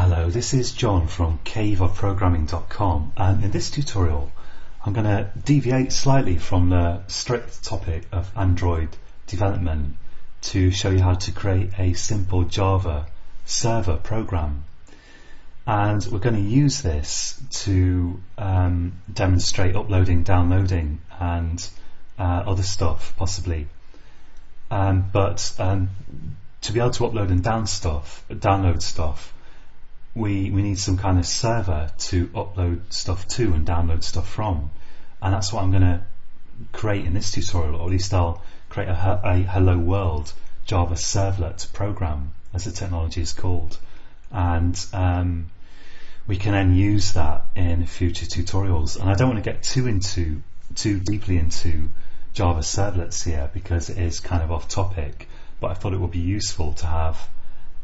Hello, this is John from caveofprogramming.com, and in this tutorial I'm going to deviate slightly from the strict topic of Android development to show you how to create a simple Java server program. And we're going to use this to demonstrate uploading, downloading and other stuff possibly. But to be able to upload and download stuff, we need some kind of server to upload stuff to and download stuff from, and that's what I'm going to create in this tutorial, or at least I'll create a Hello World Java servlet program, as the technology is called, and we can then use that in future tutorials. And I don't want to get too deeply into Java servlets here because it is kind of off topic, but I thought it would be useful to have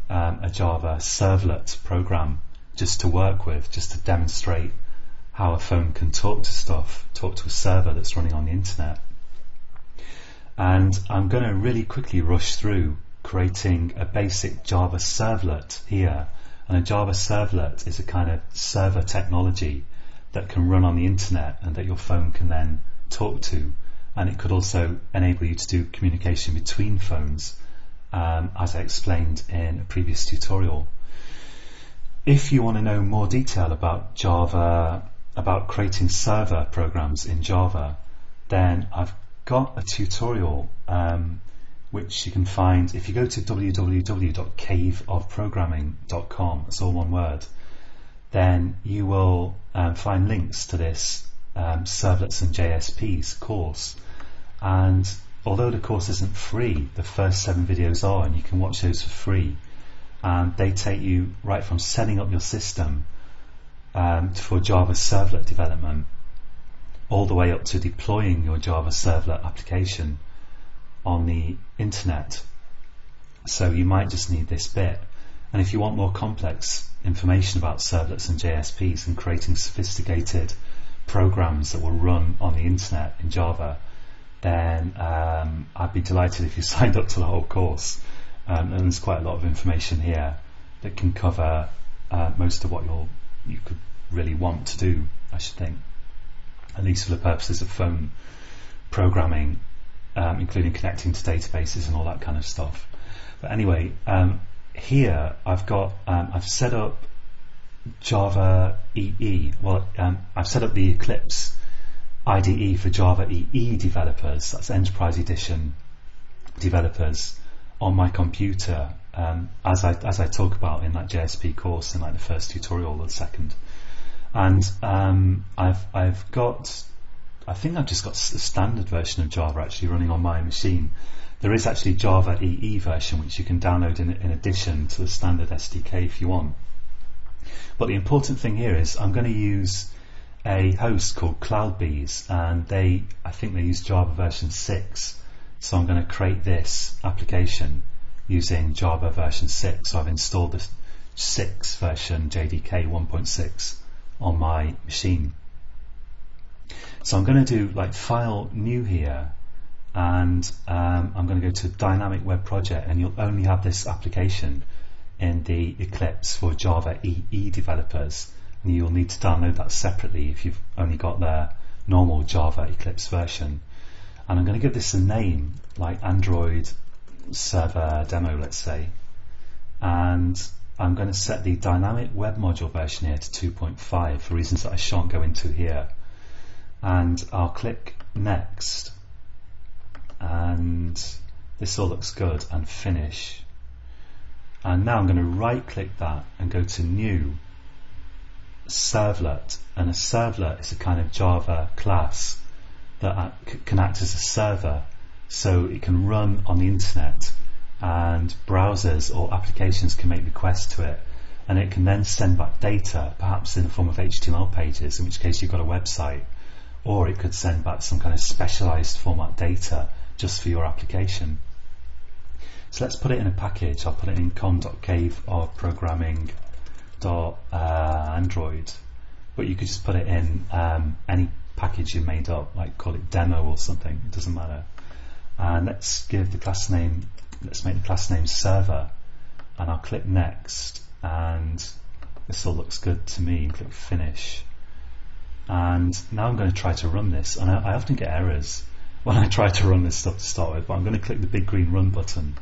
a Java servlet program just to work with, just to demonstrate how a phone can talk to a server that's running on the internet. And I'm going to really quickly rush through creating a basic Java servlet here. And a Java servlet is a kind of server technology that can run on the internet and that your phone can then talk to, and it could also enable you to do communication between phones, as I explained in a previous tutorial. If you want to know more detail about Java, about creating server programs in Java, then I've got a tutorial which you can find if you go to www.caveofprogramming.com, that's all one word. Then you will find links to this Servlets and JSPs course, and although the course isn't free, the first 7 videos are, and you can watch those for free, and they take you right from setting up your system for Java servlet development all the way up to deploying your Java servlet application on the internet. So you might just need this bit, and if you want more complex information about servlets and JSPs and creating sophisticated programs that will run on the internet in Java, then I'd be delighted if you signed up to the whole course. And there's quite a lot of information here that can cover most of what you could really want to do, I should think, at least for the purposes of phone programming, including connecting to databases and all that kind of stuff. But anyway, here I've set up Java EE. Well, I've set up the Eclipse IDE for Java EE developers, that's Enterprise Edition developers, on my computer, as I talk about in that JSP course in like the first tutorial or the second. And I think I've just got the standard version of Java actually running on my machine. There is actually Java EE version which you can download in addition to the standard SDK if you want. But the important thing here is I'm going to use a host called CloudBees, and I think they use Java version 6, so I'm going to create this application using Java version 6. So I've installed the 6 version JDK 1.6 on my machine. So I'm going to do like file new here, and I'm going to go to dynamic web project, and you'll only have this application in the Eclipse for Java EE developers. You'll need to download that separately if you've only got the normal Java Eclipse version. And I'm going to give this a name like Android Server Demo, let's say, and I'm going to set the dynamic web module version here to 2.5 for reasons that I shan't go into here. And I'll click next, and this all looks good, and finish. And now I'm going to right click that and go to new servlet, and a servlet is a kind of Java class that can act as a server, so it can run on the internet, and browsers or applications can make requests to it, and it can then send back data, perhaps in the form of HTML pages, in which case you've got a website, or it could send back some kind of specialized format data just for your application. So let's put it in a package. I'll put it in com.caveofprogramming.android, but you could just put it in any package you made up, like call it demo or something, it doesn't matter. And let's give the class name, let's make the class name server, and I'll click next, and This all looks good to me. Click finish. And now I'm going to try to run this, and I often get errors when I try to run this stuff to start with, but I'm going to click the big green run button,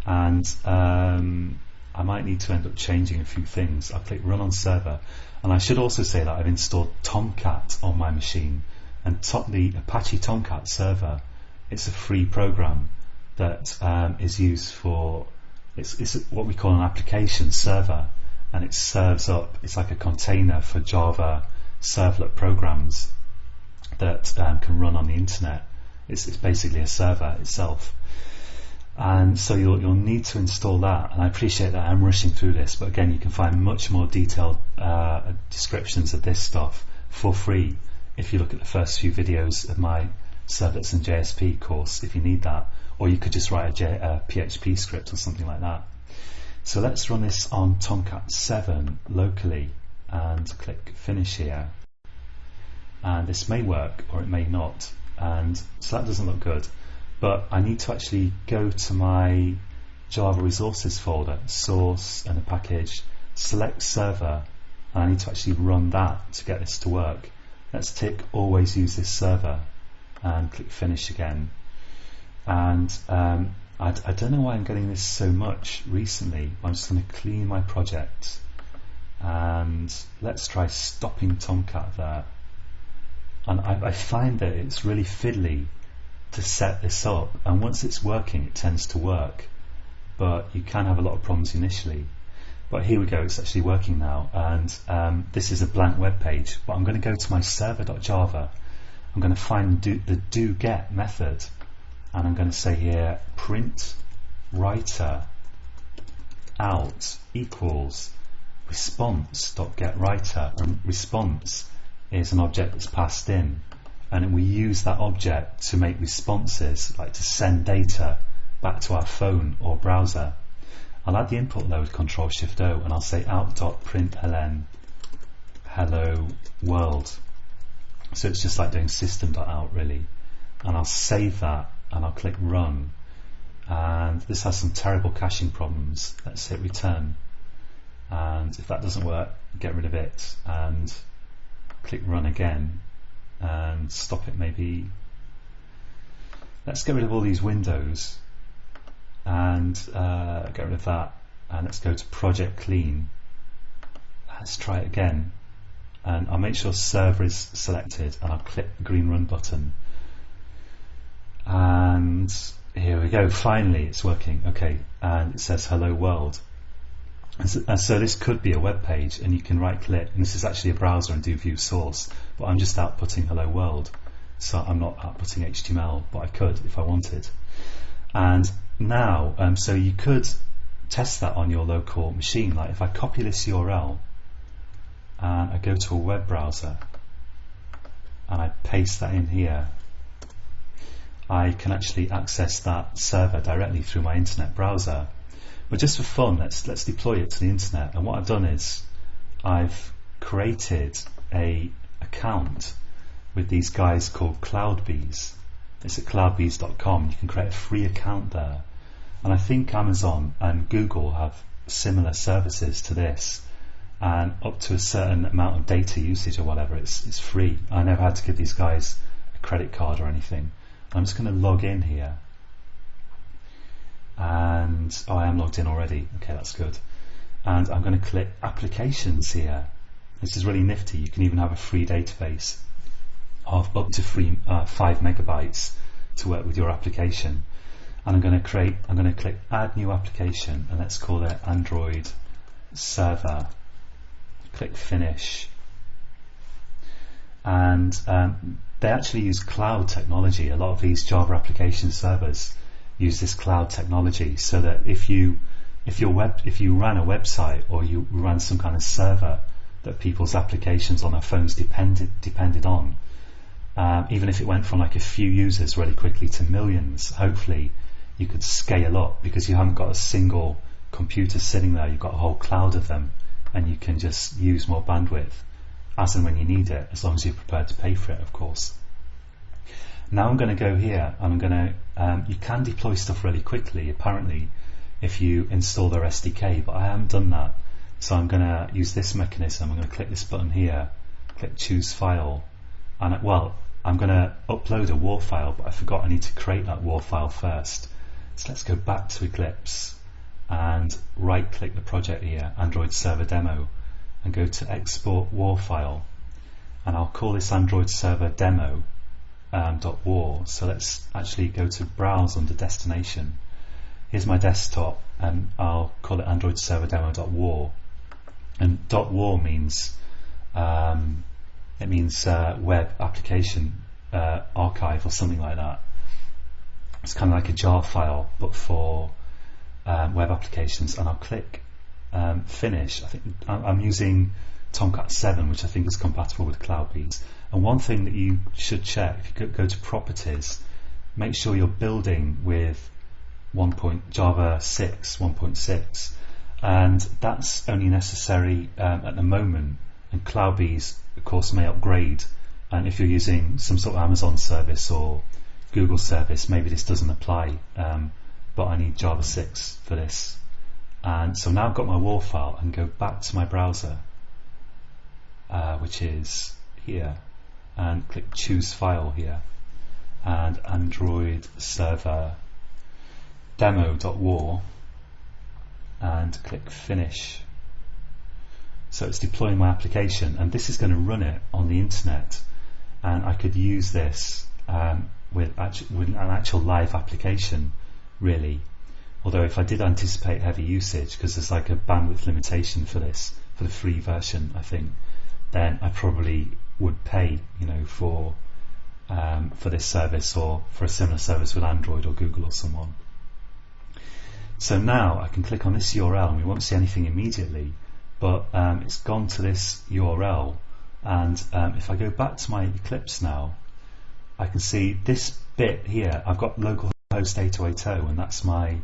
and I might need to end up changing a few things. I'll click run on server, and I should also say that I've installed Tomcat on my machine, and the Apache Tomcat server, it's a free program that is used for, it's what we call an application server, and it serves up, it's like a container for Java servlet programs that can run on the internet. It's basically a server itself, and so you'll need to install that. And I appreciate that I'm rushing through this, but again, you can find much more detailed descriptions of this stuff for free if you look at the first few videos of my Servlets and JSP course, if you need that, or you could just write a PHP script or something like that. So let's run this on Tomcat 7 locally and click finish here, and this may work or it may not, and so that doesn't look good, but I need to actually go to my Java resources folder, source and a package, select server, and I need to actually run that to get this to work. Let's tick always use this server and click finish again. And I don't know why I'm getting this so much recently. I'm just going to clean my project, and let's try stopping Tomcat there. And I find that it's really fiddly to set this up, and once it's working it tends to work, but you can have a lot of problems initially. But here we go, it's actually working now, and this is a blank web page, but I'm going to go to my server.java. I'm going to find the doGet method, and I'm going to say here print writer out equals response.getWriter, and response is an object that's passed in, and we use that object to make responses, like to send data back to our phone or browser. I'll add the input load, Control-Shift-O, and I'll say out.println hello world. So it's just like doing system.out really, and I'll save that and I'll click run, and this has some terrible caching problems. Let's hit return, and if that doesn't work, get rid of it and click run again and stop it maybe. Let's get rid of all these windows and get rid of that, and let's go to project clean. Let's try it again, and I'll make sure server is selected, and I'll click the green run button, and here we go, finally it's working. Okay, and it says hello world, and so this could be a web page, and you can right click, and this is actually a browser and do view source, but I'm just outputting hello world, so I'm not outputting HTML, but I could if I wanted. And now so you could test that on your local machine, like if I copy this URL and I go to a web browser and I paste that in here, I can actually access that server directly through my internet browser. But just for fun, let's deploy it to the internet. And what I've done is I've created a account with these guys called CloudBees. It's at cloudbees.com. You can create a free account there, and I think Amazon and Google have similar services to this, and up to a certain amount of data usage or whatever, it's free. I never had to give these guys a credit card or anything. I'm just going to log in here, and I am logged in already. Okay, that's good. And I'm going to click applications here. This is really nifty. You can even have a free database of up to 5 megabytes to work with your application. And I'm going to click add new application, and let's call it Android server. Click finish, and they actually use cloud technology. A lot of these Java application servers use this cloud technology, so that if you ran a website or you ran some kind of server that people's applications on their phones depended on, even if it went from like a few users really quickly to millions, hopefully you could scale up, because you haven't got a single computer sitting there, you've got a whole cloud of them, and you can just use more bandwidth as and when you need it, as long as you're prepared to pay for it, of course. Now I'm going to go here, and I'm going to you can deploy stuff really quickly apparently if you install their SDK, but I haven't done that. So I'm going to use this mechanism. I'm going to click this button here, click choose file, and I'm going to upload a WAR file, but I forgot I need to create that WAR file first. So let's go back to Eclipse and right click the project here, Android Server Demo, and go to export WAR file, and I'll call this Android Server Demo .war. So let's actually go to browse under destination. Here's my desktop, and I'll call it Android Server Demo.war. And .war means web application archive or something like that. It's kind of like a jar file, but for web applications. And I'll click finish. I think I'm using Tomcat 7, which I think is compatible with Cloudbees. And one thing that you should check, if you go to properties, make sure you're building with Java 6 1.6, and that's only necessary at the moment, and Cloudbees of course may upgrade, and if you're using some sort of Amazon service or Google service, maybe this doesn't apply, but I need Java 6 for this. And so now I've got my WAR file, and go back to my browser, which is here, and click choose file here, and Android Server Demo.war, and click finish. So it's deploying my application, and this is going to run it on the internet, and I could use this with an actual live application, really. Although if I did anticipate heavy usage, because there's like a bandwidth limitation for this, for the free version, I think, then I probably would pay, for this service, or for a similar service with Android or Google or someone. So now I can click on this URL, and we won't see anything immediately, but it's gone to this URL, and if I go back to my Eclipse now, I can see this bit here. I've got localhost 8080, and that's my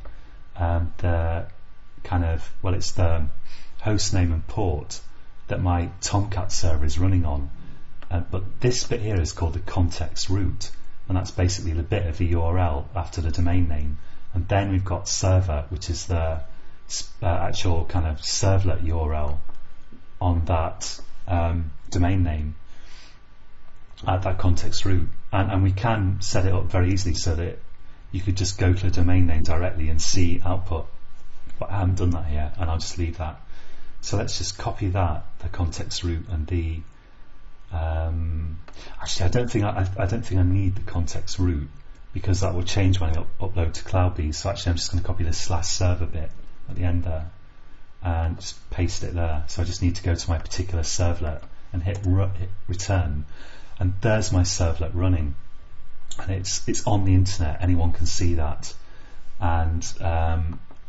it's the host name and port that my Tomcat server is running on. But this bit here is called the context root, and that's basically the bit of the URL after the domain name. And then we've got server, which is the actual kind of servlet URL on that domain name at that context root. And we can set it up very easily so that you could just go to the domain name directly and see output. But I haven't done that here, and I'll just leave that. So let's just copy that, the context root, and the actually I don't think I need the context root, because that will change when I upload to Cloudbees. So actually I'm just going to copy this /server bit at the end there and just paste it there. So I just need to go to my particular servlet and hit return, and there's my servlet running, and it's on the internet. Anyone can see that, and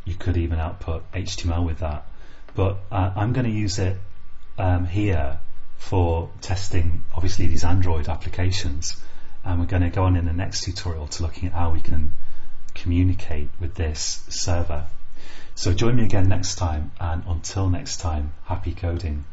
you could even output HTML with that. But I'm going to use it here for testing, obviously, these Android applications, and we're going to go on in the next tutorial to looking at how we can communicate with this server. So join me again next time, and until next time, happy coding.